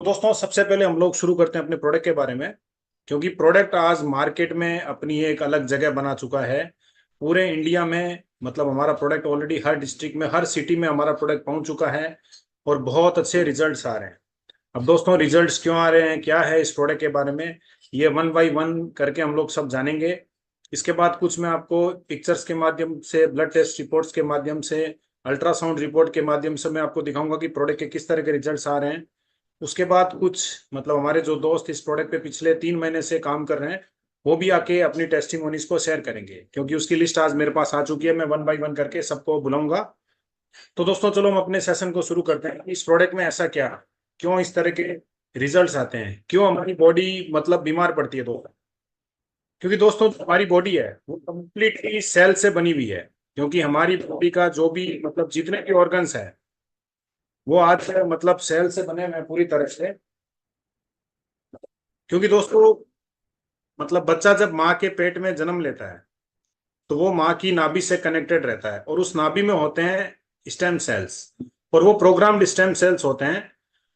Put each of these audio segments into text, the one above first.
दोस्तों सबसे पहले हम लोग शुरू करते हैं अपने प्रोडक्ट के बारे में। क्योंकि प्रोडक्ट आज मार्केट में अपनी एक अलग जगह बना चुका है पूरे इंडिया में। मतलब हमारा प्रोडक्ट ऑलरेडी हर डिस्ट्रिक्ट में, हर सिटी में हमारा प्रोडक्ट पहुंच चुका है और बहुत अच्छे रिजल्ट्स आ रहे हैं। अब दोस्तों रिजल्ट्स क्यों आ रहे हैं, क्या है इस प्रोडक्ट के बारे में, ये वन बाय वन करके हम लोग सब जानेंगे। इसके बाद कुछ मैं आपको पिक्चर्स के माध्यम से, ब्लड टेस्ट रिपोर्ट्स के माध्यम से, अल्ट्रासाउंड रिपोर्ट के माध्यम से मैं आपको दिखाऊंगा कि प्रोडक्ट के किस तरह के रिजल्ट्स आ रहे हैं। उसके बाद कुछ मतलब हमारे जो दोस्त इस प्रोडक्ट पे पिछले 3 महीने से काम कर रहे हैं वो भी आके अपनी टेस्टिमोनीज को शेयर करेंगे, क्योंकि उसकी लिस्ट आज मेरे पास आ चुकी है। मैं वन बाय वन करके सबको बुलाऊंगा। तो दोस्तों चलो हम अपने सेशन को शुरू करते हैं। इस प्रोडक्ट में ऐसा क्या, क्यों इस तरह के रिजल्ट्स आते हैं, क्यों हमारी बॉडी मतलब बीमार पड़ती है। तो क्योंकि दोस्तों जो हमारी बॉडी है वो कम्प्लीटली सेल से बनी हुई है। क्योंकि हमारी बॉडी का जो भी मतलब जितने भी ऑर्गन्स है वो आज मतलब सेल से बने हुए हैं पूरी तरह से। क्योंकि दोस्तों मतलब बच्चा जब माँ के पेट में जन्म लेता है तो वो माँ की नाभि से कनेक्टेड रहता है और उस नाभि में होते हैं स्टेम सेल्स, और वो प्रोग्राम्ड स्टेम सेल्स होते हैं।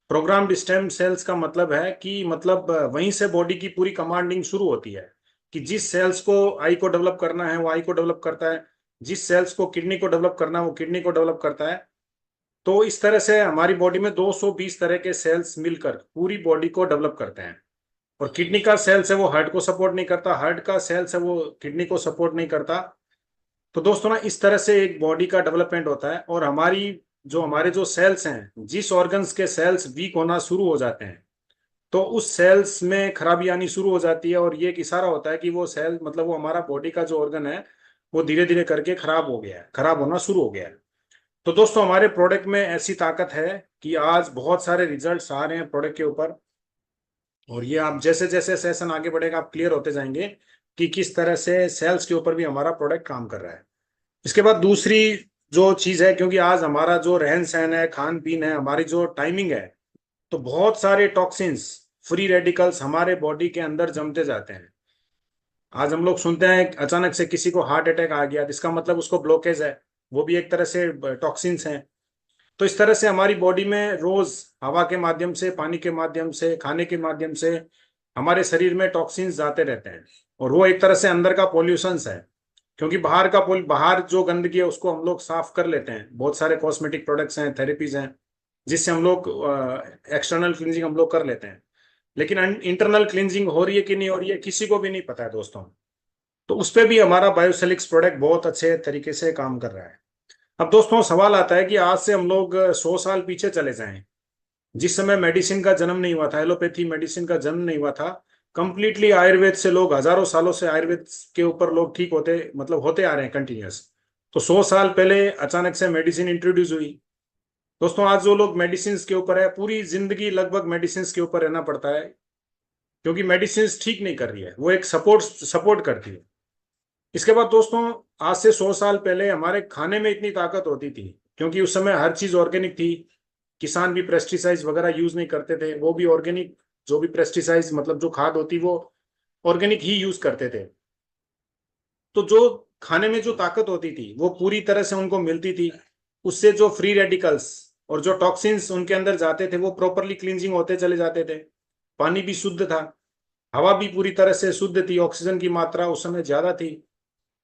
प्रोग्राम्ड स्टेम सेल्स का मतलब है कि मतलब वहीं से बॉडी की पूरी कमांडिंग शुरू होती है कि जिस सेल्स को आई को डेवलप करना है वो आई को डेवलप करता है, जिस सेल्स को किडनी को डेवलप करना है वो किडनी को डेवलप करता है। तो इस तरह से हमारी बॉडी में 220 तरह के सेल्स मिलकर पूरी बॉडी को डेवलप करते हैं। और किडनी का सेल्स है वो हार्ट को सपोर्ट नहीं करता, हार्ट का सेल्स है वो किडनी को सपोर्ट नहीं करता। तो दोस्तों ना इस तरह से एक बॉडी का डेवलपमेंट होता है। और हमारे जो सेल्स हैं, जिस ऑर्गन्स के सेल्स वीक होना शुरू हो जाते हैं तो उस सेल्स में खराबी आनी शुरू हो जाती है, और ये एक इशारा होता है कि वो सेल मतलब वो हमारा बॉडी का जो ऑर्गन है वो धीरे धीरे करके खराब हो गया है, खराब होना शुरू हो गया है। तो दोस्तों हमारे प्रोडक्ट में ऐसी ताकत है कि आज बहुत सारे रिजल्ट्स आ रहे हैं प्रोडक्ट के ऊपर। और ये आप जैसे जैसे सेशन आगे बढ़ेगा आप क्लियर होते जाएंगे कि किस तरह से सेल्स के ऊपर भी हमारा प्रोडक्ट काम कर रहा है। इसके बाद दूसरी जो चीज है, क्योंकि आज हमारा जो रहन सहन है, खान पीन है, हमारी जो टाइमिंग है, तो बहुत सारे टॉक्सिन्स, फ्री रेडिकल्स हमारे बॉडी के अंदर जमते जाते हैं। आज हम लोग सुनते हैं अचानक से किसी को हार्ट अटैक आ गया, इसका मतलब उसको ब्लॉकेज है, वो भी एक तरह से टॉक्सिन्स हैं। तो इस तरह से हमारी बॉडी में रोज हवा के माध्यम से, पानी के माध्यम से, खाने के माध्यम से हमारे शरीर में टॉक्सिन्स जाते रहते हैं। और वो एक तरह से अंदर का पॉल्यूशंस है। क्योंकि बाहर जो गंदगी है उसको हम लोग साफ कर लेते हैं, बहुत सारे कॉस्मेटिक प्रोडक्ट्स हैं, थेरेपीज हैं, जिससे हम लोग एक्सटर्नल क्लींजिंग हम लोग कर लेते हैं। लेकिन इंटरनल क्लींजिंग हो रही है कि नहीं हो रही है किसी को भी नहीं पता है दोस्तों। तो उस पर भी हमारा बायोसेलिक्स प्रोडक्ट बहुत अच्छे तरीके से काम कर रहा है। अब दोस्तों सवाल आता है कि आज से हम लोग 100 साल पीछे चले जाएं, जिस समय मेडिसिन का जन्म नहीं हुआ था, एलोपैथी मेडिसिन का जन्म नहीं हुआ था, कंप्लीटली आयुर्वेद से लोग हजारों सालों से आयुर्वेद के ऊपर लोग ठीक होते मतलब होते आ रहे हैं कंटिन्यूअस। तो 100 साल पहले अचानक से मेडिसिन इंट्रोड्यूस हुई। दोस्तों आज जो लोग मेडिसिन के ऊपर है, पूरी जिंदगी लगभग मेडिसिन के ऊपर रहना पड़ता है, क्योंकि मेडिसिन ठीक नहीं कर रही है, वो एक सपोर्ट सपोर्ट करती है। इसके बाद दोस्तों आज से 100 साल पहले हमारे खाने में इतनी ताकत होती थी, क्योंकि उस समय हर चीज ऑर्गेनिक थी। किसान भी पेस्टिसाइड्स वगैरह यूज नहीं करते थे, वो भी ऑर्गेनिक, जो भी पेस्टिसाइड्स मतलब जो खाद होती वो ऑर्गेनिक ही यूज करते थे। तो जो खाने में जो ताकत होती थी वो पूरी तरह से उनको मिलती थी। उससे जो फ्री रेडिकल्स और जो टॉक्सिन्स उनके अंदर जाते थे वो प्रॉपरली क्लींजिंग होते चले जाते थे। पानी भी शुद्ध था, हवा भी पूरी तरह से शुद्ध थी, ऑक्सीजन की मात्रा उस समय ज्यादा थी।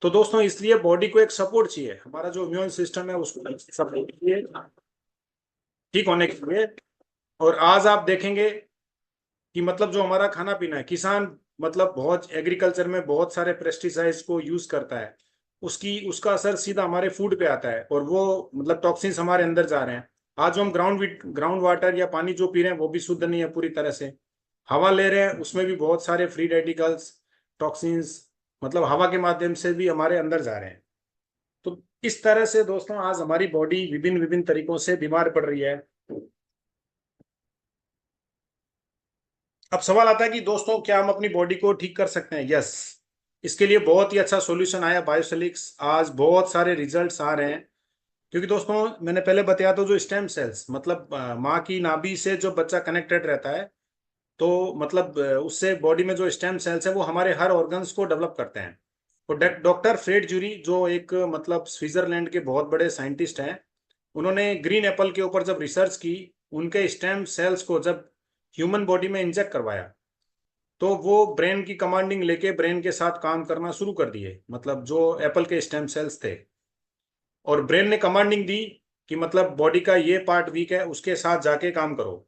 तो दोस्तों इसलिए बॉडी को एक सपोर्ट चाहिए, हमारा जो इम्यून सिस्टम है उसको सपोर्ट चाहिए ठीक होने के लिए। और आज आप देखेंगे कि मतलब जो हमारा खाना पीना है, किसान मतलब बहुत एग्रीकल्चर में बहुत सारे पेस्टिसाइड्स को यूज करता है, उसकी उसका असर सीधा हमारे फूड पे आता है और वो मतलब टॉक्सिन्स हमारे अंदर जा रहे हैं। आज जो हम ग्राउंड वाटर या पानी जो पी रहे हैं वो भी शुद्ध नहीं है पूरी तरह से। हवा ले रहे हैं उसमें भी बहुत सारे फ्री रेडिकल्स, टॉक्सिन्स मतलब हवा के माध्यम से भी हमारे अंदर जा रहे हैं। तो इस तरह से दोस्तों आज हमारी बॉडी विभिन्न विभिन्न तरीकों से बीमार पड़ रही है। अब सवाल आता है कि दोस्तों क्या हम अपनी बॉडी को ठीक कर सकते हैं। यस, इसके लिए बहुत ही अच्छा सॉल्यूशन आया बायोसेलिक्स, आज बहुत सारे रिजल्ट्स आ रहे हैं। क्योंकि दोस्तों मैंने पहले बताया तो जो स्टेम सेल्स मतलब माँ की नाभि से जो बच्चा कनेक्टेड रहता है, तो मतलब उससे बॉडी में जो स्टेम सेल्स है वो हमारे हर ऑर्गन्स को डेवलप करते हैं। और डॉक्टर फ्रेड ज्यूरी जो एक मतलब स्विट्जरलैंड के बहुत बड़े साइंटिस्ट हैं, उन्होंने ग्रीन एप्पल के ऊपर जब रिसर्च की, उनके स्टेम सेल्स को जब ह्यूमन बॉडी में इंजेक्ट करवाया, तो वो ब्रेन की कमांडिंग लेके ब्रेन के साथ काम करना शुरू कर दिए, मतलब जो एप्पल के स्टेम सेल्स थे। और ब्रेन ने कमांडिंग दी कि मतलब बॉडी का ये पार्ट वीक है, उसके साथ जाके काम करो।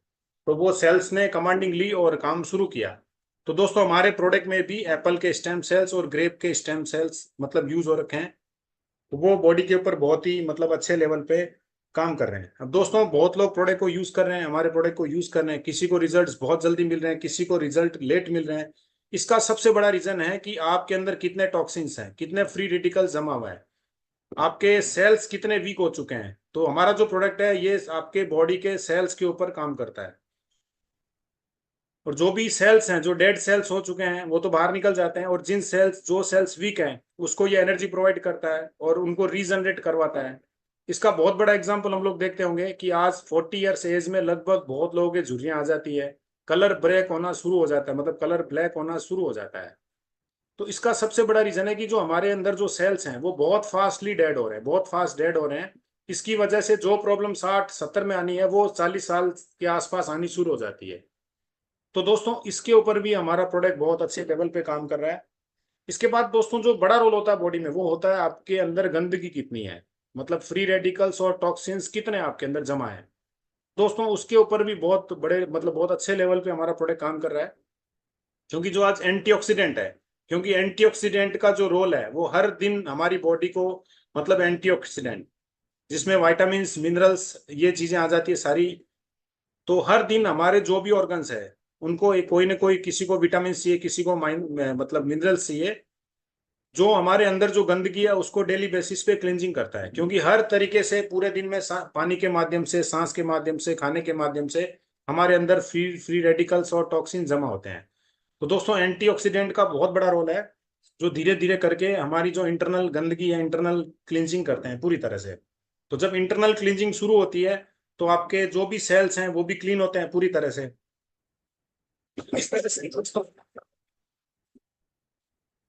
तो वो सेल्स ने कमांडिंग ली और काम शुरू किया। तो दोस्तों हमारे प्रोडक्ट में भी एप्पल के स्टेम सेल्स और ग्रेप के स्टेम सेल्स मतलब यूज हो रखे हैं। तो वो बॉडी के ऊपर बहुत ही मतलब अच्छे लेवल पे काम कर रहे हैं। अब दोस्तों बहुत लोग प्रोडक्ट को यूज कर रहे हैं, हमारे प्रोडक्ट को यूज कर रहे हैं, किसी को रिजल्ट्स बहुत जल्दी मिल रहे हैं, किसी को रिजल्ट लेट मिल रहे हैं। इसका सबसे बड़ा रीजन है कि आपके अंदर कितने टॉक्सिन्स हैं, कितने फ्री रेडिकल्स जमा हुआ है, आपके सेल्स कितने वीक हो चुके हैं। तो हमारा जो प्रोडक्ट है ये आपके बॉडी के सेल्स के ऊपर काम करता है। और जो भी सेल्स हैं, जो डेड सेल्स हो चुके हैं, वो तो बाहर निकल जाते हैं, और जिन सेल्स जो सेल्स वीक हैं उसको ये एनर्जी प्रोवाइड करता है और उनको रीजनरेट करवाता है। इसका बहुत बड़ा एग्जांपल हम लोग देखते होंगे कि आज 40 ईयर्स एज में लगभग बहुत लोगों के झुर्रियां आ जाती है, कलर ब्रेक होना शुरू हो जाता है, मतलब कलर ब्लैक होना शुरू हो जाता है। तो इसका सबसे बड़ा रीजन है कि जो हमारे अंदर जो सेल्स हैं वो बहुत फास्टली डेड हो रहे हैं, बहुत फास्ट डेड हो रहे हैं। इसकी वजह से जो प्रॉब्लम 60-70 में आनी है वो 40 साल के आसपास आनी शुरू हो जाती है। तो दोस्तों इसके ऊपर भी हमारा प्रोडक्ट बहुत अच्छे लेवल पे काम कर रहा है। इसके बाद दोस्तों जो बड़ा रोल होता है बॉडी में, वो होता है आपके अंदर गंदगी कितनी है, मतलब फ्री रेडिकल्स और टॉक्सिन्स कितने आपके अंदर जमा है। दोस्तों उसके ऊपर भी बहुत बड़े मतलब बहुत अच्छे लेवल पे हमारा प्रोडक्ट काम कर रहा है, क्योंकि जो आज एंटीऑक्सीडेंट है, क्योंकि एंटीऑक्सीडेंट का जो रोल है वो हर दिन हमारी बॉडी को मतलब एंटीऑक्सीडेंट जिसमें विटामिन मिनरल्स ये चीजें आ जाती है सारी। तो हर दिन हमारे जो भी ऑर्गन्स है उनको एक कोई ना कोई, किसी को विटामिन चाहिए, किसी को मतलब मिनरल्स चाहिए, जो हमारे अंदर जो गंदगी है उसको डेली बेसिस पे क्लींजिंग करता है। क्योंकि हर तरीके से पूरे दिन में पानी के माध्यम से, सांस के माध्यम से, खाने के माध्यम से हमारे अंदर फ्री फ्री रेडिकल्स और टॉक्सिन जमा होते हैं। तो दोस्तों एंटीऑक्सीडेंट का बहुत बड़ा रोल है, जो धीरे धीरे करके हमारी जो इंटरनल गंदगी है इंटरनल क्लींजिंग करते हैं पूरी तरह से। तो जब इंटरनल क्लींजिंग शुरू होती है तो आपके जो भी सेल्स हैं वो भी क्लीन होते हैं पूरी तरह से। इस तरह से दोस्तों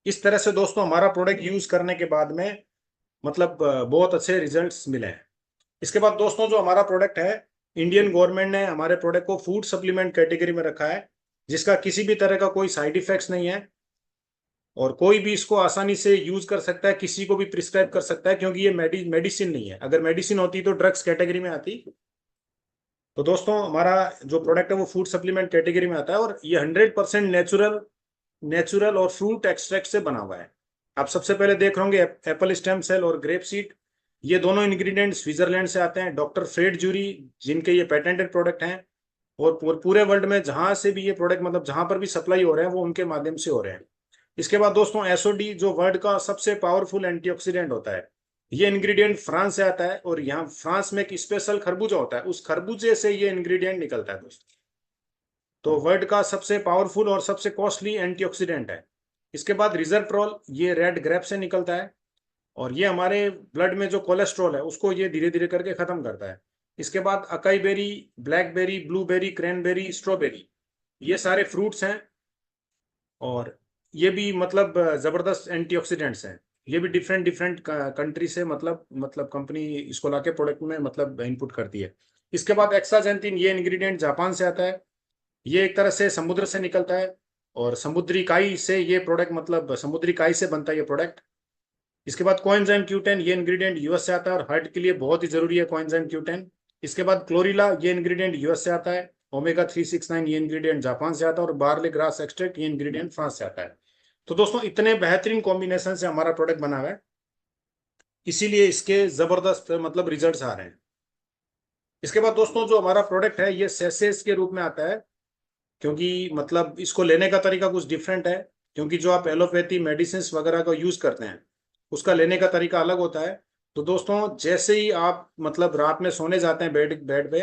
इस तरह से दोस्तों हमारा प्रोडक्ट यूज करने के बाद में मतलब बहुत अच्छे रिजल्ट्स मिले हैं। इसके बाद दोस्तों जो हमारा प्रोडक्ट है, इंडियन गवर्नमेंट ने हमारे प्रोडक्ट को फूड सप्लीमेंट कैटेगरी में रखा है, जिसका किसी भी तरह का कोई साइड इफेक्ट्स नहीं है, और कोई भी इसको आसानी से यूज कर सकता है, किसी को भी प्रिस्क्राइब कर सकता है, क्योंकि ये मेडिसिन नहीं है। अगर मेडिसिन होती तो ड्रग्स कैटेगरी में आती। तो दोस्तों हमारा जो प्रोडक्ट है वो फूड सप्लीमेंट कैटेगरी में आता है, और ये 100% नेचुरल नेचुरल और फ्रूट एक्सट्रैक्ट से बना हुआ है। आप सबसे पहले देख रहे होंगे एप्पल स्टेम सेल और ग्रेप सीड, ये दोनों इंग्रेडिएंट स्विट्जरलैंड से आते हैं, डॉक्टर फ्रेड ज्यूरी जिनके ये पेटेंटेड प्रोडक्ट हैं। और पूरे वर्ल्ड में जहां से भी ये प्रोडक्ट मतलब जहां पर भी सप्लाई हो रहे हैं वो उनके माध्यम से हो रहे हैं। इसके बाद दोस्तों एसओडी जो वर्ल्ड का सबसे पावरफुल एंटीऑक्सीडेंट होता है, ये इंग्रेडिएंट फ्रांस से आता है, और यहाँ फ्रांस में एक स्पेशल खरबूजा होता है, उस खरबूजे से ये इंग्रेडिएंट निकलता है दोस्तों। तो वर्ल्ड का सबसे पावरफुल और सबसे कॉस्टली एंटीऑक्सीडेंट है। इसके बाद रिजर्ट्रॉल, ये रेड ग्रेप से निकलता है, और ये हमारे ब्लड में जो कोलेस्ट्रॉल है उसको ये धीरे धीरे करके खत्म करता है। इसके बाद acai berry, blackberry, blueberry, cranberry, strawberry, ये सारे फ्रूट्स हैं, और ये भी मतलब जबरदस्त एंटीऑक्सीडेंट्स हैं। ये भी डिफरेंट डिफरेंट कंट्री से मतलब कंपनी इसको लाके प्रोडक्ट में मतलब इनपुट करती है। इसके बाद एक्साजेंथिन, ये इंग्रेडिएंट जापान से आता है, ये एक तरह से समुद्र से निकलता है, और समुद्री काई से ये प्रोडक्ट मतलब समुद्री काई से बनता है ये प्रोडक्ट। इसके बाद कोएंजाइम क्यूटेन, ये इंग्रेडिएंट यूएस से आता है और हार्ट के लिए बहुत ही जरूरी है कोएंजाइम क्यूटेन। इसके बाद क्लोरीला, ये इंग्रेडिएंट यूएस से आता है। ओमेगा 369, ये इंग्रेडिएंट जापान से आता है, और बार्ले ग्रास एक्सट्रैक्ट, ये इंग्रेडिएंट फ्रांस से आता है। तो दोस्तों इतने बेहतरीन कॉम्बिनेशन से हमारा प्रोडक्ट बना हुआ है, इसीलिए इसके जबरदस्त मतलब रिजल्ट्स आ रहे हैं। इसके बाद दोस्तों जो हमारा प्रोडक्ट है ये सेसेस के रूप में आता है, क्योंकि मतलब इसको लेने का तरीका कुछ डिफरेंट है। क्योंकि जो आप एलोपैथी मेडिसिन वगैरह का यूज करते हैं उसका लेने का तरीका अलग होता है। तो दोस्तों जैसे ही आप मतलब रात में सोने जाते हैं बेड बेड पे,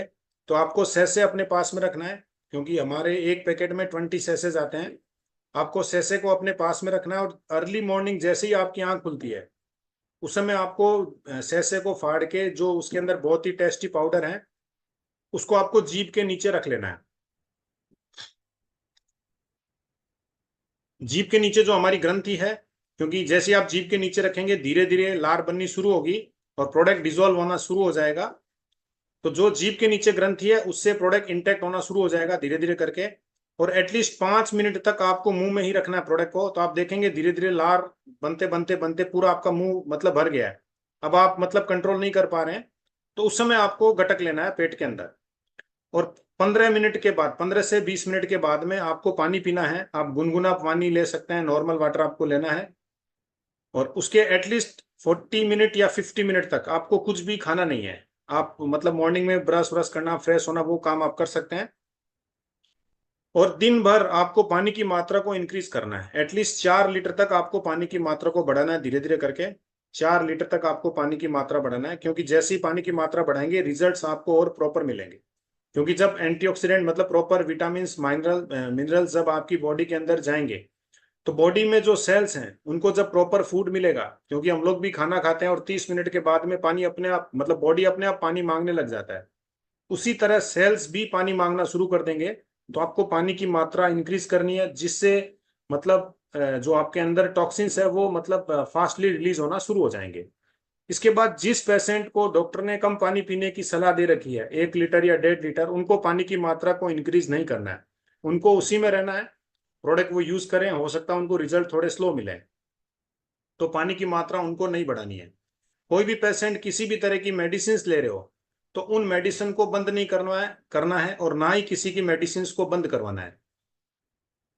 तो आपको सैसे अपने पास में रखना है, क्योंकि हमारे एक पैकेट में 20 सैसे आते हैं। आपको सैसे को अपने पास में रखना है, और अर्ली मॉर्निंग जैसे ही आपकी आंख खुलती है उस समय आपको सैसे को फाड़ के जो उसके अंदर बहुत ही टेस्टी पाउडर है उसको आपको जीभ के नीचे रख लेना है। जीभ के नीचे जो हमारी ग्रंथि है, क्योंकि जैसे आप जीभ के नीचे रखेंगे धीरे धीरे लार बननी शुरू होगी और प्रोडक्ट डिजोल्व होना शुरू हो जाएगा। तो जो जीभ के नीचे ग्रंथि है उससे प्रोडक्ट इंटेक्ट होना शुरू हो जाएगा धीरे धीरे करके। और एटलीस्ट 5 मिनट तक आपको मुंह में ही रखना है प्रोडक्ट को, तो आप देखेंगे धीरे धीरे लार बनते बनते बनते पूरा आपका मुंह मतलब भर गया है। अब आप मतलब कंट्रोल नहीं कर पा रहे हैं, तो उस समय आपको गटक लेना है पेट के अंदर। और 15 मिनट के बाद, 15 से 20 मिनट के बाद में आपको पानी पीना है। आप गुनगुना पानी ले सकते हैं, नॉर्मल वाटर आपको लेना है। और उसके एटलीस्ट 40 मिनट या 50 मिनट तक आपको कुछ भी खाना नहीं है। आप मतलब मॉर्निंग में ब्रश व्रश करना, फ्रेश होना, वो काम आप कर सकते हैं। और दिन भर आपको पानी की मात्रा को इंक्रीज करना है। एटलीस्ट 4 लीटर तक आपको पानी की मात्रा को बढ़ाना है धीरे धीरे करके। 4 लीटर तक आपको पानी की मात्रा बढ़ाना है, क्योंकि जैसे ही पानी की मात्रा बढ़ाएंगे रिजल्ट्स आपको और प्रॉपर मिलेंगे। क्योंकि जब एंटीऑक्सीडेंट मतलब प्रॉपर विटामिन मिनरल्स जब आपकी बॉडी के अंदर जाएंगे, तो बॉडी में जो सेल्स हैं उनको जब प्रॉपर फूड मिलेगा, क्योंकि हम लोग भी खाना खाते हैं और 30 मिनट के बाद में पानी अपने आप मतलब बॉडी अपने आप पानी मांगने लग जाता है, उसी तरह सेल्स भी पानी मांगना शुरू कर देंगे। तो आपको पानी की मात्रा इंक्रीज करनी है, जिससे मतलब जो आपके अंदर टॉक्सिन्स है वो मतलब फास्टली रिलीज होना शुरू हो जाएंगे। इसके बाद जिस पेशेंट को डॉक्टर ने कम पानी पीने की सलाह दे रखी है, 1 लीटर या 1.5 लीटर, उनको पानी की मात्रा को इंक्रीज नहीं करना है, उनको उसी में रहना है। प्रोडक्ट वो यूज करें, हो सकता है उनको रिजल्ट थोड़े स्लो मिले, तो पानी की मात्रा उनको नहीं बढ़ानी है। कोई भी पेशेंट किसी भी तरह की मेडिसिन ले रहे हो, तो उन मेडिसिन को बंद नहीं करना है और ना ही किसी की मेडिसिन को बंद करवाना है।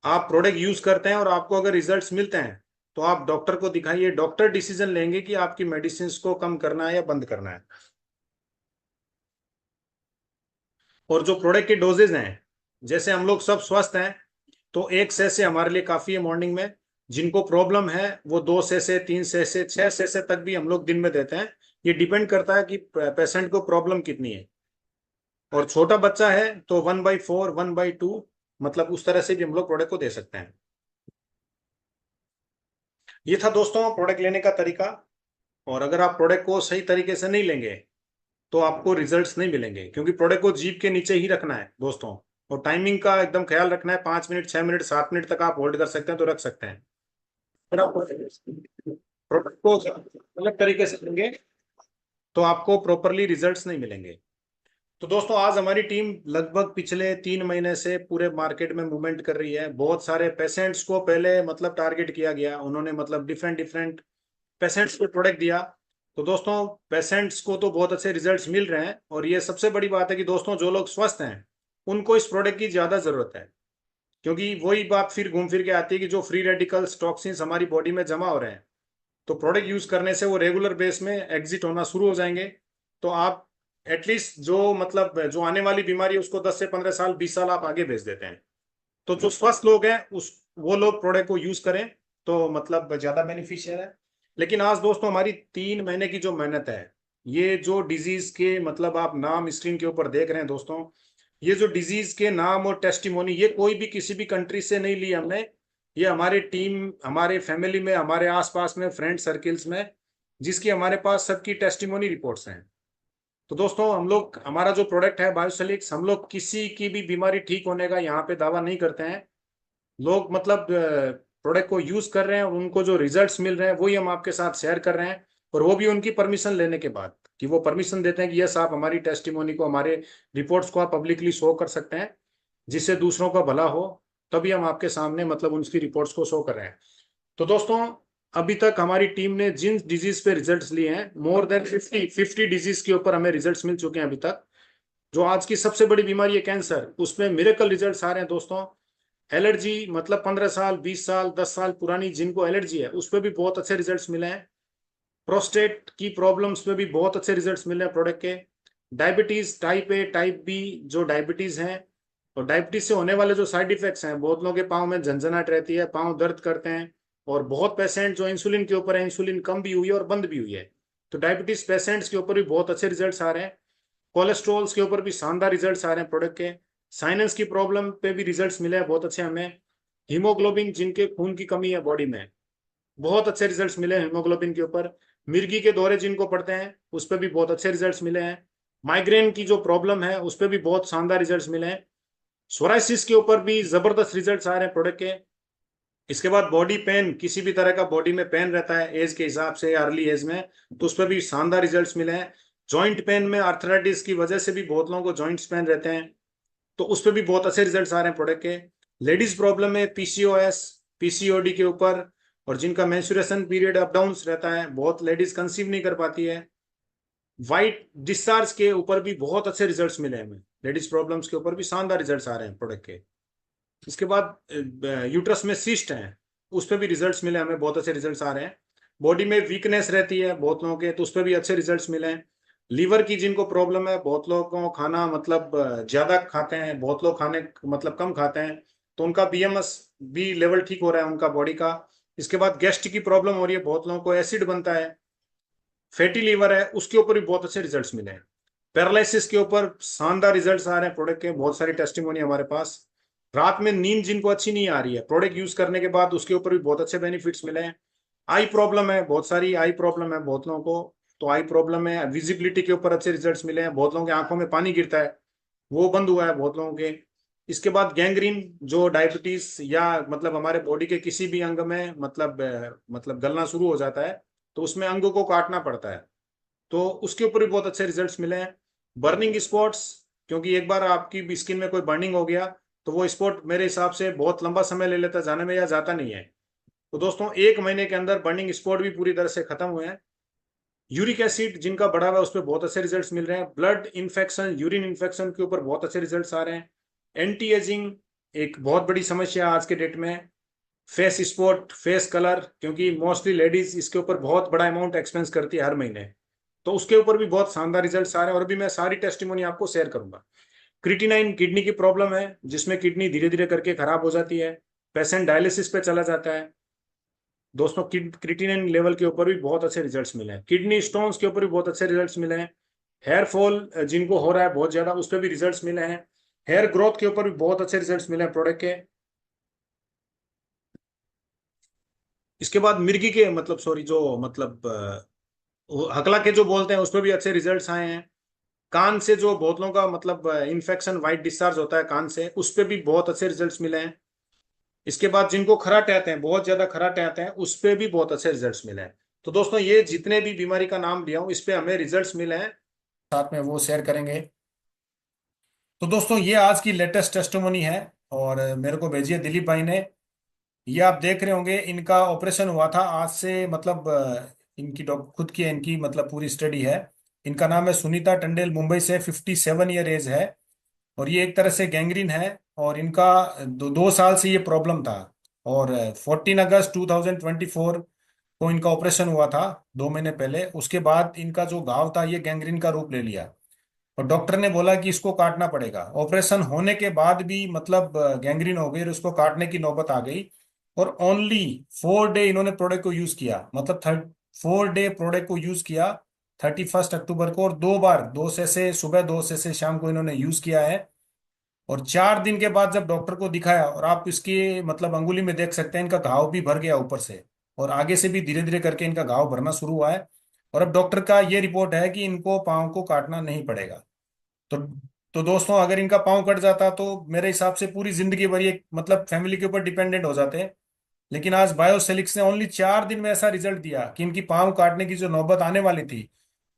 आप प्रोडक्ट यूज करते हैं और आपको अगर रिजल्ट्स मिलते हैं, तो आप डॉक्टर को दिखाइए, डॉक्टर डिसीजन लेंगे कि आपकी मेडिसिन को कम करना है या बंद करना है। और जो प्रोडक्ट के डोजेज हैं, जैसे हम लोग सब स्वस्थ हैं, तो 1 सैशे हमारे लिए काफी है मॉर्निंग में। जिनको प्रॉब्लम है वो 2 सैशे, 3 सैशे, 6 सैशे तक भी हम लोग दिन में देते हैं। ये डिपेंड करता है कि पेशेंट को प्रॉब्लम कितनी है। और छोटा बच्चा है तो 1/4, 1/2, मतलब उस तरह से भी हम लोग प्रोडक्ट को दे सकते हैं। ये था दोस्तों प्रोडक्ट लेने का तरीका। और अगर आप प्रोडक्ट को सही तरीके से नहीं लेंगे, तो आपको रिजल्ट्स नहीं मिलेंगे, क्योंकि प्रोडक्ट को जीभ के नीचे ही रखना है दोस्तों। और टाइमिंग का एकदम ख्याल रखना है, 5 मिनट, 6 मिनट, 7 मिनट तक आप होल्ड कर सकते हैं तो रख सकते हैं। अगर आप प्रोडक्ट को अलग तरीके से लेंगे, तो आपको प्रॉपरली रिजल्ट्स नहीं मिलेंगे। तो दोस्तों आज हमारी टीम लगभग पिछले 3 महीने से पूरे मार्केट में मूवमेंट कर रही है। बहुत सारे पेशेंट्स को पहले मतलब टारगेट किया गया, उन्होंने मतलब डिफरेंट डिफरेंट पेशेंट्स को प्रोडक्ट दिया। तो दोस्तों पेशेंट्स को तो बहुत अच्छे रिजल्ट्स मिल रहे हैं, और ये सबसे बड़ी बात है कि दोस्तों जो लोग स्वस्थ हैं उनको इस प्रोडक्ट की ज्यादा जरूरत है। क्योंकि वही बात फिर घूम फिर के आती है कि जो फ्री रेडिकल्स टॉक्सिन्स हमारी बॉडी में जमा हो रहे हैं, तो प्रोडक्ट यूज करने से वो रेगुलर बेस में एग्जिट होना शुरू हो जाएंगे। तो आप एटलीस्ट जो मतलब जो आने वाली बीमारी है उसको 10 से 15 साल, 20 साल आप आगे भेज देते हैं। तो जो स्वस्थ लोग हैं उस वो लोग प्रोडक्ट को यूज करें, तो मतलब ज्यादा बेनिफिशियल है। लेकिन आज दोस्तों हमारी 3 महीने की जो मेहनत है, ये जो डिजीज के मतलब आप नाम स्क्रीन के ऊपर देख रहे हैं दोस्तों, ये जो डिजीज के नाम और टेस्टिमोनी, ये कोई भी किसी भी कंट्री से नहीं ली हमने। ये हमारी टीम, हमारे फैमिली में, हमारे आसपास में, फ्रेंड सर्किल्स में, जिसकी हमारे पास सबकी टेस्टिमोनी रिपोर्ट्स हैं। तो दोस्तों हम लोग, हमारा जो प्रोडक्ट है बायोसोलिक्स, हम लोग किसी की भी बीमारी ठीक होने का यहाँ पे दावा नहीं करते हैं। लोग मतलब प्रोडक्ट को यूज कर रहे हैं और उनको जो रिजल्ट्स मिल रहे हैं वही हम आपके साथ शेयर कर रहे हैं। और वो भी उनकी परमिशन लेने के बाद, कि वो परमिशन देते हैं कि यस आप हमारी टेस्टिमोनी को, हमारे रिपोर्ट्स को आप पब्लिकली शो कर सकते हैं, जिससे दूसरों का भला हो। तभी हम आपके सामने मतलब उनकी रिपोर्ट्स को शो कर रहे हैं। तो दोस्तों अभी तक हमारी टीम ने जिन डिजीज पे रिजल्ट्स लिए हैं, मोर देन 50 डिजीज के ऊपर हमें रिजल्ट्स मिल चुके हैं अभी तक। जो आज की सबसे बड़ी बीमारी है कैंसर, उसमें मिरेकल रिजल्ट्स आ रहे हैं दोस्तों। एलर्जी मतलब 15 साल, 20 साल, 10 साल पुरानी जिनको एलर्जी है, उस पर भी बहुत अच्छे रिजल्ट्स मिले हैं। प्रोस्टेट की प्रॉब्लम्स में भी बहुत अच्छे रिजल्ट्स मिले हैं प्रोडक्ट के। Diabetes type A, type B जो डायबिटीज हैं, और डायबिटीज से होने वाले जो साइड इफेक्ट्स हैं, बहुत लोगों के पाँव में झंझनाहट रहती है, पाँव दर्द करते हैं। और बहुत पेशेंट जो इंसुलिन के ऊपर है, इंसुलिन कम भी हुई है और बंद भी हुई है। तो डायबिटीज पेशेंट्स के ऊपर भी बहुत अच्छे रिजल्ट्स आ रहे हैं। कोलेस्ट्रॉल्स के ऊपर भी शानदार रिजल्ट्स आ रहे हैं प्रोडक्ट के। साइनस की प्रॉब्लम पे भी रिजल्ट्स मिले हैं बहुत अच्छे हमें। हीमोग्लोबिन, जिनके खून की कमी है बॉडी में, बहुत अच्छे रिजल्ट्स मिले हैं हीमोग्लोबिन के ऊपर। मिर्गी के दौरे जिनको पड़ते हैं, उस पर भी बहुत अच्छे रिजल्ट्स मिले हैं। माइग्रेन की जो प्रॉब्लम है उस पर भी बहुत शानदार रिजल्ट्स मिले हैं। सोराइसिस के ऊपर भी जबरदस्त रिजल्ट्स आ रहे हैं प्रोडक्ट के। इसके बाद बॉडी पेन, किसी भी तरह का बॉडी में पेन रहता है एज के हिसाब से, अर्ली एज में, तो उस पर भी शानदार रिजल्ट्स मिले हैं। जॉइंट पेन में आर्थराइटिस की वजह से भी बहुत लोगों को जॉइंट्स पेन रहते हैं, तो उस पर भी बहुत अच्छे रिजल्ट्स आ रहे हैं प्रोडक्ट के। लेडीज प्रॉब्लम है पीसीओएस, पीसीओडी के ऊपर, और जिनका मेंस्ट्रुएशन पीरियड अप डाउन रहता है, बहुत लेडीज कंसीव नहीं कर पाती है, वाइट डिस्चार्ज के ऊपर भी बहुत अच्छे रिजल्ट्स मिले हैं हमें। लेडीज प्रॉब्लम्स के ऊपर भी शानदार रिजल्ट्स आ रहे हैं प्रोडक्ट के। इसके बाद यूट्रस में सिस्ट हैं, उस पर भी रिजल्ट्स मिले हमें, बहुत अच्छे रिजल्ट्स आ रहे हैं। बॉडी में वीकनेस रहती है बहुत लोगों के, तो उस पर भी अच्छे रिजल्ट्स मिले हैं। लीवर की जिनको प्रॉब्लम है, बहुत लोगों को खाना मतलब ज्यादा खाते हैं, बहुत लोग खाने मतलब कम खाते हैं, तो उनका बीएमएस भी लेवल ठीक हो रहा है उनका बॉडी का। इसके बाद गेस्ट की प्रॉब्लम हो रही है, बहुत लोगों को एसिड बनता है, फैटी लीवर है, उसके ऊपर भी बहुत अच्छे रिजल्ट्स मिले हैं। पैरालिसिस के ऊपर शानदार रिजल्ट्स आ रहे हैं प्रोडक्ट के, बहुत सारी टेस्टिमोनी हमारे पास। रात में नींद जिनको अच्छी नहीं आ रही है, प्रोडक्ट यूज करने के बाद उसके ऊपर भी बहुत अच्छे बेनिफिट्स मिले हैं। आई प्रॉब्लम है, बहुत सारी आई प्रॉब्लम है बहुत लोगों को, तो आई प्रॉब्लम है, विजिबिलिटी के ऊपर अच्छे रिजल्ट्स मिले हैं, बहुत लोगों की आंखों में पानी गिरता है, वो बंद हुआ है बहुत लोगों के। इसके बाद गैंग्रीन, जो डायबिटीज या मतलब हमारे बॉडी के किसी भी अंग में मतलब गलना शुरू हो जाता है, तो उसमें अंग को काटना पड़ता है, तो उसके ऊपर भी बहुत अच्छे रिजल्ट्स मिले हैं। बर्निंग स्पॉट्स, क्योंकि एक बार आपकी स्किन में कोई बर्निंग हो गया, तो वो स्पॉट मेरे हिसाब से बहुत लंबा समय ले लेता जाने में, या जाता नहीं है। तो दोस्तों 1 महीने के अंदर बर्निंग स्पॉट भी पूरी तरह से खत्म हुए हैं। यूरिक एसिड जिनका बढ़ा हुआ है, उस पर बहुत अच्छे रिजल्ट्स मिल रहे हैं। ब्लड इन्फेक्शन, यूरिन इन्फेक्शन के ऊपर बहुत अच्छे रिजल्ट्स आ रहे हैं। एंटी एजिंग एक बहुत बड़ी समस्या है आज के डेट में। फेस स्पॉट, फेस कलर, क्योंकि मोस्टली लेडीज इसके ऊपर बहुत बड़ा अमाउंट एक्सपेंस करती है हर महीने, तो उसके ऊपर भी बहुत शानदार रिजल्ट्स आ रहे हैं, और अभी मैं सारी टेस्टिमोनी आपको शेयर करूंगा। क्रिटिनाइन किडनी की प्रॉब्लम है, जिसमें किडनी धीरे धीरे करके खराब हो जाती है, पेशेंट डायलिसिस पे चला जाता है। दोस्तों क्रिटिनाइन लेवल के ऊपर भी बहुत अच्छे रिजल्ट्स मिले हैं। किडनी स्टोन्स के ऊपर भी बहुत अच्छे रिजल्ट्स मिले हैं। हेयर फॉल जिनको हो रहा है बहुत ज्यादा, उस पर भी रिजल्ट्स मिले हैं। हेयर ग्रोथ के ऊपर भी बहुत अच्छे रिजल्ट्स मिले हैं प्रोडक्ट के। इसके बाद मिर्गी के मतलब सॉरी जो मतलब हकला के जो बोलते हैं, उस पर भी अच्छे रिजल्ट्स आए हैं। कान से जो बहुत लोगों का मतलब इन्फेक्शन, वाइट डिस्चार्ज होता है कान से, उस पे भी बहुत अच्छे रिजल्ट्स मिले हैं। इसके बाद जिनको खराटे आते हैं, बहुत ज्यादा खराटे आते हैं, उस पे भी बहुत अच्छे रिजल्ट्स मिले हैं। तो दोस्तों ये जितने भी बीमारी का नाम लिया हूं, इस पे हमें रिजल्ट्स मिले हैं, साथ में वो शेयर करेंगे। तो दोस्तों ये आज की लेटेस्ट टेस्टिमोनी है, और मेरे को भेजी है दिलीप भाई ने। ये आप देख रहे होंगे, इनका ऑपरेशन हुआ था आज से मतलब इनकी खुद की इनकी मतलब पूरी स्टडी है। इनका नाम है सुनीता टंडेल, मुंबई से, 57 ईयर एज है, और ये एक तरह से गैंग्रीन है। और इनका 2 साल से ये प्रॉब्लम था, और 14 अगस्त 2024 को इनका ऑपरेशन हुआ था, 2 महीने पहले। उसके बाद इनका जो घाव था ये गैंग्रीन का रूप ले लिया, और डॉक्टर ने बोला कि इसको काटना पड़ेगा। ऑपरेशन होने के बाद भी मतलब गैंग्रीन हो गई और उसको काटने की नौबत आ गई। और ओनली 4 डे इन्होंने प्रोडक्ट को यूज किया, मतलब 4 डे प्रोडक्ट को यूज किया 31 अक्टूबर को, और 2 बार, 2 से सुबह, 2 से शाम को इन्होंने यूज किया है। और 4 दिन के बाद जब डॉक्टर को दिखाया, और आप इसकी मतलब अंगुली में देख सकते हैं, इनका घाव भी भर गया ऊपर से, और आगे से भी धीरे धीरे करके इनका घाव भरना शुरू हुआ है। और अब डॉक्टर का ये रिपोर्ट है कि इनको पाँव को काटना नहीं पड़ेगा। तो तो दोस्तों अगर इनका पाँव कट जाता तो मेरे हिसाब से पूरी जिंदगी भर ये मतलब फैमिली के ऊपर डिपेंडेंट हो जाते हैं। लेकिन आज बायोसेलिक्स ने ओनली 4 दिन में ऐसा रिजल्ट दिया कि इनकी पाँव काटने की जो नौबत आने वाली थी,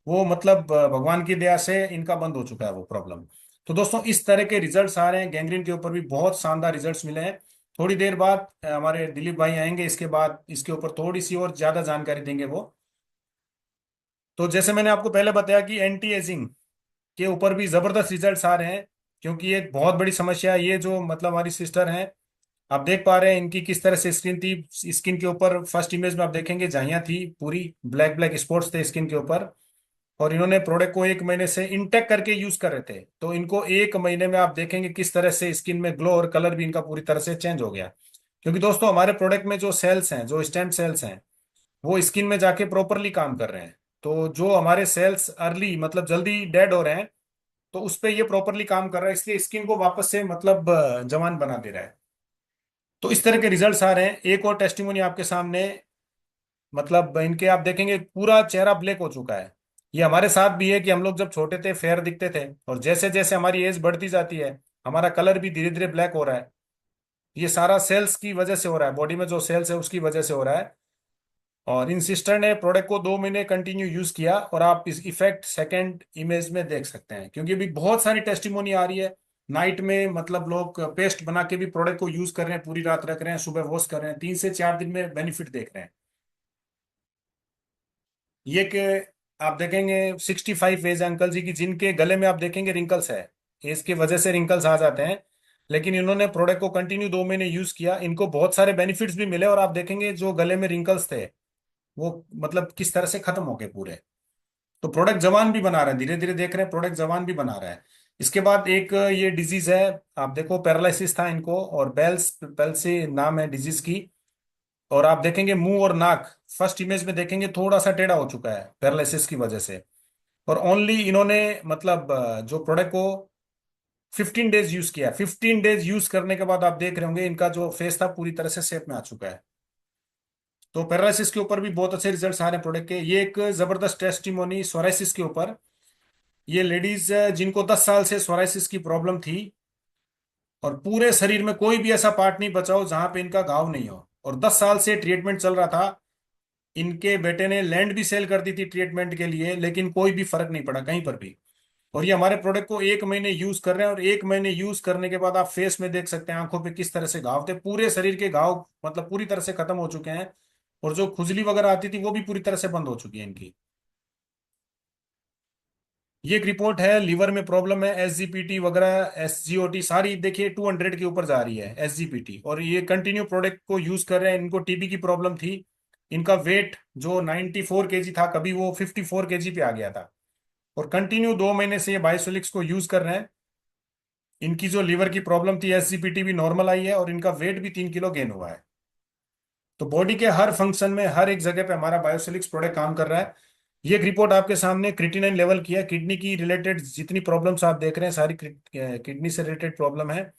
वो मतलब भगवान की दया से इनका बंद हो चुका है वो प्रॉब्लम। तो दोस्तों इस तरह के रिजल्ट्स आ रहे हैं, गैंग्रीन के ऊपर भी बहुत शानदार रिजल्ट्स मिले हैं। थोड़ी देर बाद हमारे दिलीप भाई आएंगे, इसके बाद इसके ऊपर थोड़ी सी और ज्यादा जानकारी देंगे वो। तो जैसे मैंने आपको पहले बताया कि एंटी एजिंग के ऊपर भी जबरदस्त रिजल्ट्स आ रहे हैं, क्योंकि ये एक बहुत बड़ी समस्या है। ये जो मतलब हमारी सिस्टर हैं, आप देख पा रहे हैं इनकी किस तरह से स्किन थी। स्किन के ऊपर फर्स्ट इमेज में आप देखेंगे झाइयाँ थी, पूरी ब्लैक ब्लैक स्पॉट्स थे स्किन के ऊपर। और इन्होंने प्रोडक्ट को 1 महीने से इंटेक करके यूज कर रहे थे, तो इनको 1 महीने में आप देखेंगे किस तरह से स्किन में ग्लो और कलर भी इनका पूरी तरह से चेंज हो गया। क्योंकि दोस्तों हमारे प्रोडक्ट में जो सेल्स हैं, जो स्टेम सेल्स हैं, वो स्किन में जाके प्रॉपरली काम कर रहे हैं। तो जो हमारे सेल्स अर्ली मतलब जल्दी डेड हो रहे हैं, तो उस पे ये प्रॉपरली काम कर रहा है, इसलिए स्किन को वापस से मतलब जवान बना दे रहा है। तो इस तरह के रिजल्ट्स आ रहे हैं। एक और टेस्टिमोनी आपके सामने, मतलब इनके आप देखेंगे पूरा चेहरा ब्लैक हो चुका है। ये हमारे साथ भी है कि हम लोग जब छोटे थे फेयर दिखते थे, और जैसे जैसे हमारी एज बढ़ती जाती है, हमारा कलर भी धीरे धीरे ब्लैक हो रहा है। ये सारा सेल्स की वजह से हो रहा है, बॉडी में जो सेल्स है उसकी वजह से हो रहा है। और इन सिस्टर ने प्रोडक्ट को 2 महीने कंटिन्यू यूज किया, और आप इस इफेक्ट सेकंड इमेज में देख सकते हैं, क्योंकि अभी बहुत सारी टेस्टिमोनी आ रही है। नाइट में मतलब लोग पेस्ट बना के भी प्रोडक्ट को यूज कर रहे हैं, पूरी रात रख रहे हैं, सुबह वॉश कर रहे हैं, 3 से 4 दिन में बेनिफिट देख रहे हैं। ये कि आप देखेंगे 65 एज अंकल जी की, जिनके गले में आप देखेंगे रिंकल्स है, एज की वजह से रिंकल्स आ जाते हैं, लेकिन इन्होंने प्रोडक्ट को कंटिन्यू 2 महीने यूज किया, इनको बहुत सारे बेनिफिट्स भी मिले, और आप देखेंगे जो गले में रिंकल्स थे वो मतलब किस तरह से खत्म हो गए पूरे। तो प्रोडक्ट जवान भी बना रहा है, धीरे धीरे देख रहे हैं प्रोडक्ट जवान भी बना रहा है। इसके बाद एक ये डिजीज है, आप देखो पैरालिसिस था इनको, और बेल्स पेल्सी नाम है डिजीज की। और आप देखेंगे मुंह और नाक फर्स्ट इमेज में देखेंगे थोड़ा सा टेढ़ा हो चुका है पैरालिसिस की वजह से। और ओनली इन्होंने मतलब जो प्रोडक्ट को 15 डेज यूज किया, 15 डेज यूज करने के बाद आप देख रहे होंगे इनका जो फेस था पूरी तरह से शेप में आ चुका है। तो पैरालिसिस के ऊपर भी बहुत अच्छे रिजल्ट्स आ रहे हैं प्रोडक्ट के। ये एक जबरदस्त टेस्टिमोनी सोराइसिस के ऊपर। ये लेडीज जिनको 10 साल से सोराइसिस की प्रॉब्लम थी, और पूरे शरीर में कोई भी ऐसा पार्ट नहीं बचा हो जहां पे इनका घाव नहीं हो, और 10 साल से ट्रीटमेंट चल रहा था। इनके बेटे ने लैंड भी सेल कर दी थी ट्रीटमेंट के लिए, लेकिन कोई भी फर्क नहीं पड़ा कहीं पर भी। और ये हमारे प्रोडक्ट को 1 महीने यूज कर रहे हैं, और 1 महीने यूज करने के बाद आप फेस में देख सकते हैं आंखों पे किस तरह से घाव थे, पूरे शरीर के घाव मतलब पूरी तरह से खत्म हो चुके हैं। और जो खुजली वगैरह आती थी वो भी पूरी तरह से बंद हो चुकी है इनकी। ये एक रिपोर्ट है, लीवर में प्रॉब्लम है, एसजीपीटी वगैरह एसजीओटी सारी देखिए 200 के ऊपर जा रही है एसजीपीटी, और ये कंटिन्यू प्रोडक्ट को यूज कर रहे हैं। इनको टीबी की प्रॉब्लम थी। इनका वेट जो 94 kg था, कभी वो 54 kg पे आ गया था। और कंटिन्यू 2 महीने से ये बायोसोलिक्स को यूज कर रहे हैं। इनकी जो लीवर की प्रॉब्लम थी एसजीपीटी भी नॉर्मल आई है, और इनका वेट भी 3 किलो गेन हुआ है। तो बॉडी के हर फंक्शन में हर एक जगह पे हमारा बायोसिलिक्स प्रोडक्ट काम कर रहा है। ये एक रिपोर्ट आपके सामने क्रिएटिनिन लेवल की है, किडनी की रिलेटेड जितनी प्रॉब्लम्स आप देख रहे हैं सारी किडनी से रिलेटेड प्रॉब्लम है,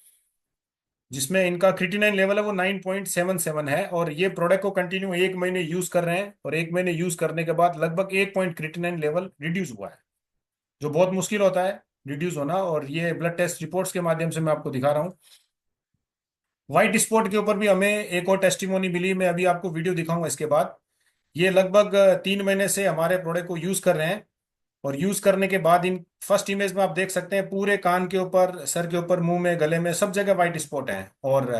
जिसमें इनका क्रिएटिनिन लेवल है वो 9.77 है। और ये प्रोडक्ट को कंटिन्यू 1 महीने यूज कर रहे हैं, और 1 महीने यूज करने के बाद लगभग 1 पॉइंट क्रिएटिनिन लेवल रिड्यूस हुआ है, जो बहुत मुश्किल होता है रिड्यूस होना। और ये ब्लड टेस्ट रिपोर्ट्स के माध्यम से मैं आपको दिखा रहा हूँ। व्हाइट स्पॉट के ऊपर भी हमें एक और टेस्टिमोनी मिली, मैं अभी आपको वीडियो दिखाऊंगा इसके बाद। ये लगभग 3 महीने से हमारे प्रोडक्ट को यूज कर रहे हैं, और यूज करने के बाद इन फर्स्ट इमेज में आप देख सकते हैं पूरे कान के ऊपर, सर के ऊपर, मुंह में, गले में, सब जगह व्हाइट स्पॉट है। और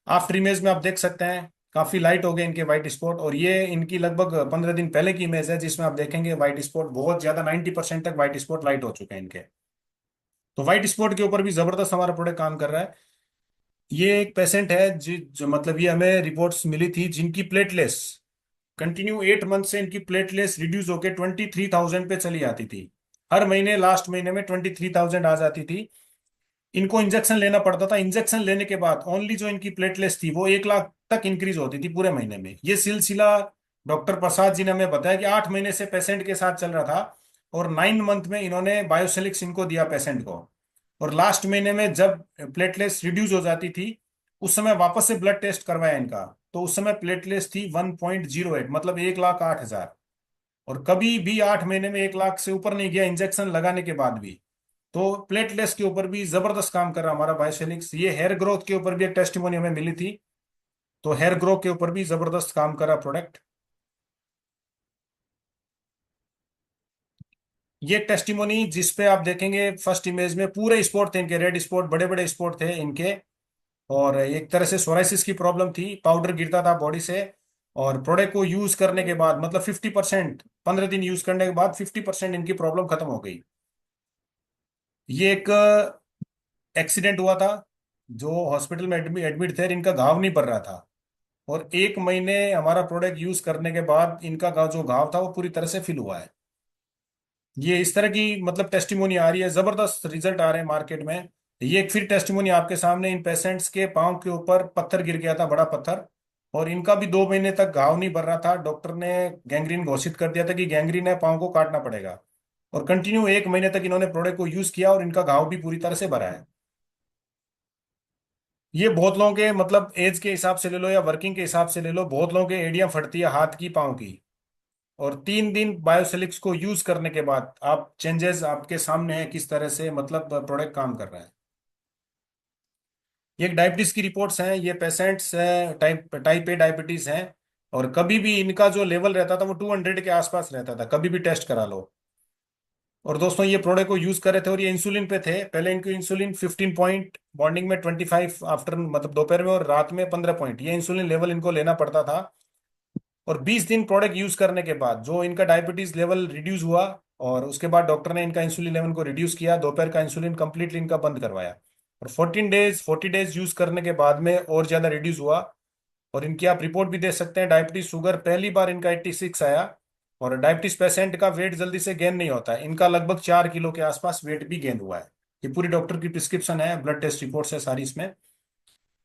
आफ्टर इमेज में आप देख सकते हैं काफी लाइट हो गए इनके व्हाइट स्पॉट। और ये इनकी लगभग 15 दिन पहले की इमेज है, जिसमें आप देखेंगे व्हाइट स्पॉट बहुत ज्यादा 90% तक व्हाइट स्पॉट लाइट हो चुके हैं इनके। तो व्हाइट स्पॉट के ऊपर भी जबरदस्त हमारा प्रोडक्ट काम कर रहा है। ये एक पेशेंट है जो मतलब ये हमें रिपोर्ट्स मिली थी, जिनकी प्लेटलेस कंटिन्यू 8 मंथ से इनकी प्लेटलेस रिड्यूस होकर 23,000 पे चली आती थी। हर महीने लास्ट महीने में 23,000 आ जाती थी। इनको इंजेक्शन लेना पड़ता था, इंजेक्शन लेने के बाद ओनली जो इनकी प्लेटलेस थी वो 1 लाख तक इंक्रीज होती थी पूरे महीने में। ये सिलसिला डॉक्टर प्रसाद जी ने हमें बताया कि 8 महीने से पेशेंट के साथ चल रहा था, और 9 मंथ में इन्होंने बायोसिलिक्स इनको दिया पेशेंट को। और लास्ट महीने में जब प्लेटलेस रिड्यूस हो जाती थी, उस समय वापस से ब्लड टेस्ट करवाया इनका, तो उस समय प्लेटलेस थी 1.08, मतलब 1,08,000। और कभी भी 8 महीने में 1 लाख से ऊपर नहीं गया इंजेक्शन लगाने के बाद भी। तो प्लेटलेस के ऊपर भी जबरदस्त काम कर रहा हमारा बायोसेलिक्स। ये हेयर ग्रोथ के ऊपर भी एक टेस्टिमोनी हमें मिली थी, तो हेयर ग्रोथ के ऊपर भी जबरदस्त काम कर रहा प्रोडक्ट। ये टेस्टिमोनी जिसपे आप देखेंगे फर्स्ट इमेज में पूरे स्पॉट थे इनके, रेड स्पॉट, बड़े बड़े स्पॉट थे इनके। और एक तरह से सोराइसिस की प्रॉब्लम थी, पाउडर गिरता था बॉडी से। और प्रोडक्ट को यूज करने के बाद मतलब 50%, 15 दिन यूज करने के बाद 50% इनकी प्रॉब्लम खत्म हो गई। ये एक एक्सीडेंट हुआ था, जो हॉस्पिटल में एडमिट थे, इनका घाव नहीं भर रहा था। और 1 महीने हमारा प्रोडक्ट यूज करने के बाद इनका जो घाव था वो पूरी तरह से फिल हुआ है। ये इस तरह की मतलब टेस्टिमोनी आ रही है, जबरदस्त रिजल्ट आ रहे हैं मार्केट में। ये एक फिर टेस्टिमोनी आपके सामने, इन पेशेंट्स के पांव के ऊपर पत्थर गिर गया था, बड़ा पत्थर। और इनका भी 2 महीने तक घाव नहीं भर रहा था, डॉक्टर ने गैंग्रीन घोषित कर दिया था कि गैंग्रीन है, पांव को काटना पड़ेगा। और कंटिन्यू 1 महीने तक इन्होंने प्रोडक्ट को यूज किया, और इनका घाव भी पूरी तरह से भरा है। ये बहुत लोगों के मतलब एज के हिसाब से ले लो या वर्किंग के हिसाब से ले लो, बहुत लोगों के एड़ियां फटती है हाथ की, पांव की। और 3 दिन बायोसिलिक्स को यूज करने के बाद आप चेंजेस आपके सामने है किस तरह से मतलब प्रोडक्ट काम कर रहा है। ये एक डायबिटीज की रिपोर्ट्स हैं, ये patients type type A diabetes हैं। और कभी भी इनका जो लेवल रहता था वो 200 के आसपास रहता था, कभी भी टेस्ट करा लो। और दोस्तों ये प्रोडक्ट को यूज कर रहे थे और ये इंसुलिन पे थे। पहले इनको इंसुलिन 15 पॉइंट, मॉर्निंग में 25 आफ्टर मतलब दोपहर में, और रात में 15 पॉइंट, ये इंसुलिन लेवल इनको लेना पड़ता था। और 20 दिन प्रोडक्ट यूज करने के बाद जो इनका डायबिटीज लेवल रिड्यूस हुआ, और उसके बाद डॉक्टर ने इनका इंसुलिन लेवल को रिड्यूस किया, दोपहर का इंसुलिन कंप्लीटली इनका बंद करवाया। और 40 डेज यूज करने के बाद में और ज्यादा रिड्यूस हुआ। और इनकी आप रिपोर्ट भी दे सकते हैं, डायबिटीज शुगर पहली बार इनका 86 आया। और डायबिटीज पेशेंट का वेट जल्दी से गेन नहीं होता है, इनका लगभग 4 किलो के आसपास वेट भी गेन हुआ है। ये पूरी डॉक्टर की प्रिस्क्रिप्शन है, ब्लड टेस्ट रिपोर्ट्स है सारी इसमें।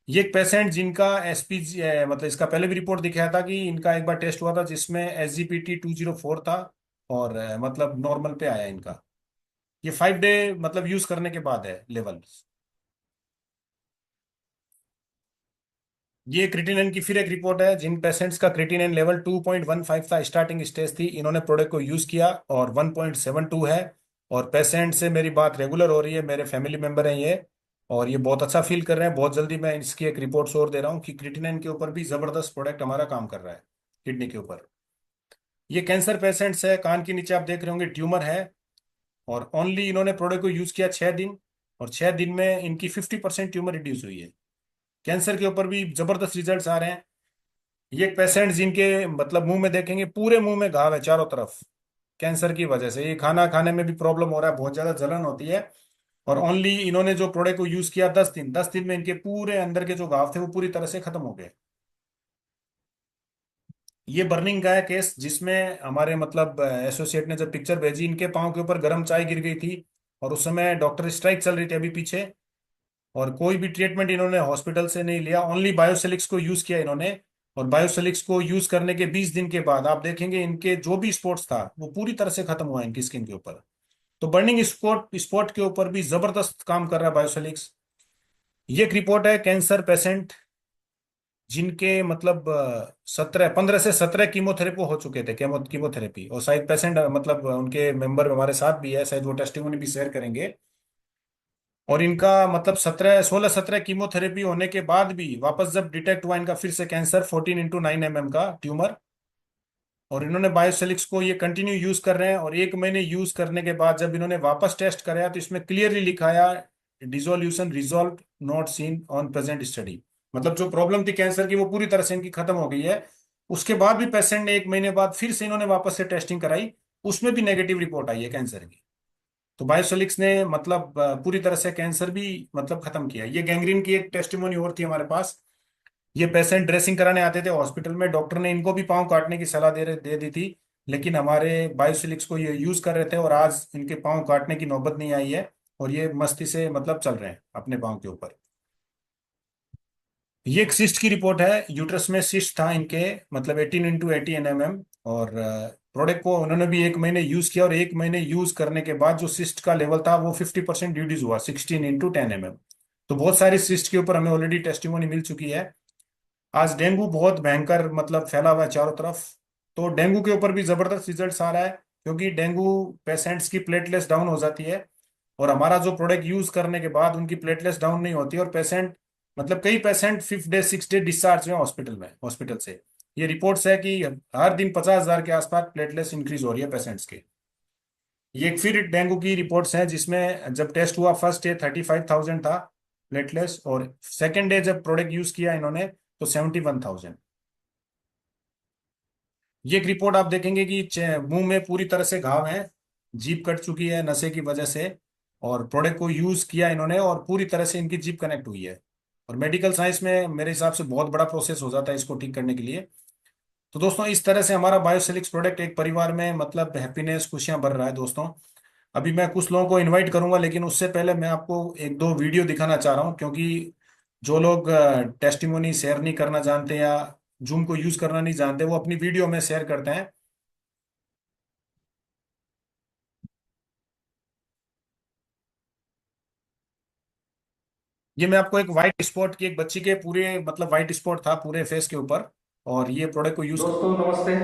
ये एक पेशेंट जिनका एसपीजी मतलब इसका पहले भी रिपोर्ट दिखाया था कि इनका एक बार टेस्ट हुआ था जिसमें SGPT 204 था। और मतलब नॉर्मल पे आया इनका। ये 5 डे मतलब यूज करने के बाद है लेवल। ये क्रिटिनिन की फिर एक रिपोर्ट है, जिन पेशेंट्स का क्रिटिनिन लेवल 2.15 था, स्टार्टिंग स्टेज थी, इन्होंने प्रोडक्ट को यूज किया और 1.72 है। और पेशेंट से मेरी बात रेगुलर हो रही है, मेरे फैमिली मेंबर हैं ये। और ये बहुत अच्छा फील कर रहे हैं। बहुत जल्दी मैं इसकी एक रिपोर्ट्स और दे रहा हूँ कि क्रिटिनिन के ऊपर भी जबरदस्त प्रोडक्ट हमारा काम कर रहा है, किडनी के ऊपर। ये कैंसर पेशेंट्स है, कान के नीचे आप देख रहे होंगे ट्यूमर है। और ओनली इन्होंने प्रोडक्ट को यूज किया 6 दिन। और 6 दिन में इनकी 50% ट्यूमर रिड्यूस हुई है। कैंसर के ऊपर भी जबरदस्त रिजल्ट्स आ रहे हैं। ये एक पेशेंट जिनके मतलब मुंह में देखेंगे पूरे मुंह में घाव है चारों तरफ, कैंसर की वजह से। ये खाना खाने में भी प्रॉब्लम हो रहा है, बहुत ज्यादा जलन होती है। और ओनली इन्होंने जो प्रोडक्ट को यूज किया 10 दिन, 10 दिन में इनके पूरे अंदर के जो घाव थे वो पूरी तरह से खत्म हो गए। ये बर्निंग का है केस, जिसमें हमारे मतलब एसोसिएट ने जब पिक्चर भेजी, इनके पाँव के ऊपर गर्म चाय गिर गई थी। और उस समय डॉक्टर स्ट्राइक चल रही थी अभी पीछे। और कोई भी ट्रीटमेंट इन्होंने हॉस्पिटल से नहीं लिया, ओनली बायोसिलिक्स को यूज किया इन्होंने। और बायोसिलिक्स को यूज करने के 20 दिन के बाद आप देखेंगे इनके जो भी स्पॉट्स था वो पूरी तरह से खत्म हुआ इनकी स्किन के ऊपर। तो बर्निंग स्पॉट स्पॉट के ऊपर भी जबरदस्त काम कर रहा है बायोसिलिक्स। ये एक रिपोर्ट है कैंसर पेशेंट जिनके मतलब 15 से 17 कीमोथेरेपी हो चुके थे, कीमोथेरेपी। और शायद पेशेंट मतलब उनके मेंबर हमारे साथ भी है, शायद वो टेस्टिमोनी भी शेयर करेंगे। और इनका मतलब 16-17 कीमोथेरेपी होने के बाद भी वापस जब डिटेक्ट हुआ इनका फिर से कैंसर 14x9 mm का ट्यूमर। और इन्होंने बायोसेलिक्स को ये कंटिन्यू यूज कर रहे हैं। और 1 महीने यूज करने के बाद जब इन्होंने वापस टेस्ट कराया तो इसमें क्लियरली लिखाया dissolution resolve not seen on present study. मतलब जो प्रॉब्लम थी कैंसर की वो पूरी तरह से इनकी खत्म हो गई है। उसके बाद भी पेशेंट ने 1 महीने बाद फिर से इन्होंने वापस से टेस्टिंग कराई, उसमें भी नेगेटिव रिपोर्ट आई है कैंसर की। तो बायोसोलिक्स ने मतलब पूरी तरह से कैंसर भी मतलब खत्म किया। ये गैंग्रीन की एक टेस्टिमोनी और थी हमारे पास। ये पेशेंट ड्रेसिंग कराने आते थे हॉस्पिटल में, डॉक्टर ने इनको भी पाँव काटने की सलाह दे दी थी। लेकिन हमारे बायोसिलिक्स को ये यूज कर रहे थे और आज इनके पाँव काटने की नौबत नहीं आई है। और ये मस्ती से मतलब चल रहे हैं अपने पाँव के ऊपर। ये एक सिस्ट की रिपोर्ट है, यूट्रस में सिस्ट था इनके, मतलब 18x80 mm। और प्रोडक्ट को उन्होंने भी 1 महीने यूज किया। और 1 महीने यूज करने के बाद जो सिस्ट का लेवल था वो 50% रिड्यूस हुआ, 16x10 mm। तो बहुत सारी सिस्ट के ऊपर हमें ऑलरेडी टेस्टिमोनी मिल चुकी है। आज डेंगू बहुत भयंकर मतलब फैला हुआ है चारों तरफ। तो डेंगू के ऊपर भी जबरदस्त रिजल्ट आ रहा है, क्योंकि डेंगू पेशेंट्स की प्लेटलेट्स डाउन हो जाती है। और हमारा जो प्रोडक्ट यूज करने के बाद उनकी प्लेटलेट्स डाउन नहीं होती, और पेशेंट मतलब कई पेशेंट 5 डे 6 डे डिस्चार्ज हुए हॉस्पिटल से। ये रिपोर्ट्स है कि हर दिन 50,000 के आसपास प्लेटलेट्स इंक्रीज हो रही है पेशेंट्स के। ये एक फिर डेंगू की रिपोर्ट्स हैं, जिसमें जब टेस्ट हुआ फर्स्ट डे 35,000 था प्लेटलेट्स, और सेकेंड डे जब प्रोडक्ट यूज किया इन्होंने तो 71,000। ये एक रिपोर्ट आप देखेंगे कि मुंह में पूरी तरह से घाव है, जीभ कट चुकी है नशे की वजह से। और प्रोडक्ट को यूज किया इन्होंने और पूरी तरह से इनकी जीभ कनेक्ट हुई है। और मेडिकल साइंस में मेरे हिसाब से बहुत बड़ा प्रोसेस हो जाता है इसको ठीक करने के लिए। तो दोस्तों इस तरह से हमारा बायोसिलिक्स प्रोडक्ट एक परिवार में मतलब हैप्पीनेस खुशियां भर रहा है दोस्तों। अभी मैं कुछ लोगों को इनवाइट करूंगा, लेकिन उससे पहले मैं आपको एक दो वीडियो दिखाना चाह रहा हूं, क्योंकि जो लोग टेस्टिमोनी शेयर नहीं करना जानते या जूम को यूज करना नहीं जानते वो अपनी वीडियो में शेयर करते हैं। ये मैं आपको एक वाइट स्पॉट की, एक बच्ची के पूरे मतलब वाइट स्पॉट था पूरे फेस के ऊपर, और ये प्रोडक्ट को यूज। दोस्तों नमस्ते।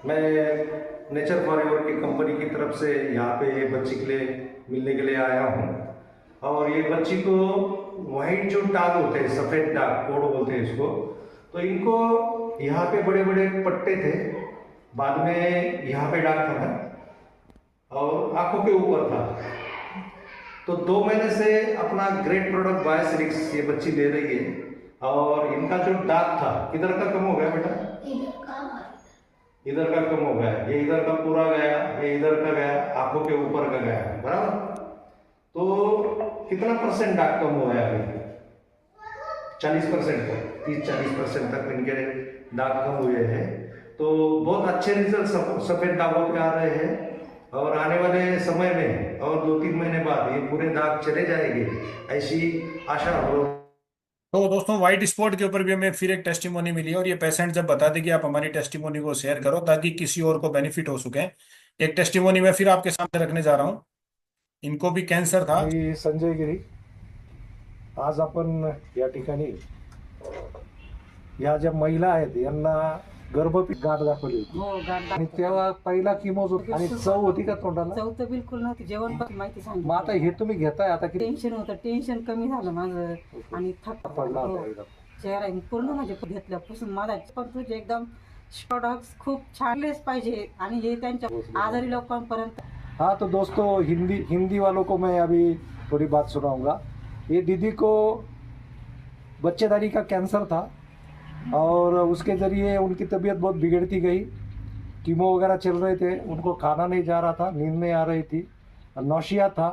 मैं नेचर फॉर योर की कंपनी की तरफ से यहाँ पे बच्ची के लिए मिलने के लिए आया हूँ। और ये बच्ची को वाइट जो दाग होते हैं, सफ़ेद दाग कोड बोलते हैं इसको, तो इनको यहाँ पे बड़े बड़े पट्टे थे, बाद में यहाँ पे दाग था ना, और आंखों के ऊपर था। तो 2 महीने से अपना ग्रेट प्रोडक्ट बायोसिरिक्स ये बच्ची ले रही है, और इनका जो दाग था किधर का कम हो गया बेटा? इधर का कम हो गया, ये इधर का पूरा गया, ये इधर का गया, आंखों के ऊपर का गया, बराबर। तो कितना परसेंट दाग कम हुआ है अभी? 40% तक, 30-40% तक इनके दाग कम हुए हैं। तो बहुत अच्छे रिजल्ट सफेद दागों पे आ रहे हैं, और आने वाले समय में और 2-3 महीने बाद ये पूरे दाग चले जाएंगे, ऐसी आशा हो। तो दोस्तों, व्हाइट स्पॉट के ऊपर भी हमें फिर एक टेस्टिमोनी मिली, और ये पेशेंट जब बता दे कि आप हमारी टेस्टिमोनी को शेयर करो ताकि किसी और को बेनिफिट हो सके। एक टेस्टिमोनी मैं फिर आपके सामने रखने जा रहा हूँ। इनको भी कैंसर था। मी संजय गिरी, आज आपण या ठिकाणी या ज्या महिला आहेत यांना गर्भपीठ गाठ दाखवली होती, हो गाठ आणि तेव्हा पहिला किमोज होती आणि चव होती का तोंडाला? चव तर बिलकुल नव्हती. जेवण पण माहिती मग सांगितलं. आता हे तुम्ही घेताय, आता किती टेन्शन होतं, टेन्शन कमी झालं माझं, आणि थक पडला हो. होता एकदम? चेहरा पूर्ण म्हणजे घेतल्यापासून माझा पण तुझे एकदम प्रोडक्ट्स खूप छानलेच पाहिजे, आणि हे त्यांच्या आजारी लोकांपर्यंत. हाँ, तो दोस्तों, हिंदी वालों को मैं अभी थोड़ी बात सुनाऊंगा। ये दीदी को बच्चेदारी का कैंसर था, और उसके ज़रिए उनकी तबीयत बहुत बिगड़ती गई। कीमो वगैरह चल रहे थे, उनको खाना नहीं जा रहा था, नींद नहीं आ रही थी, नौशिया था,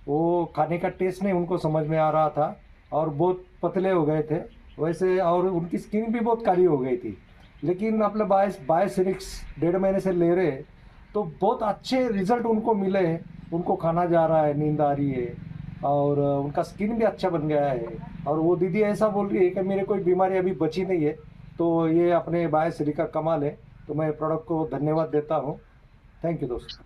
वो खाने का टेस्ट नहीं उनको समझ में आ रहा था, और बहुत पतले हो गए थे वैसे, और उनकी स्किन भी बहुत काली हो गई थी। लेकिन अपने बायोसिरिक्स 1.5 महीने से ले रहे, तो बहुत अच्छे रिजल्ट उनको मिले हैं। उनको खाना जा रहा है, नींद आ रही है, और उनका स्किन भी अच्छा बन गया है। और वो दीदी ऐसा बोल रही है कि मेरे कोई बीमारी अभी बची नहीं है, तो ये अपने बायोसिरिक का कमाल है। तो मैं प्रोडक्ट को धन्यवाद देता हूँ। थैंक यू दोस्तों।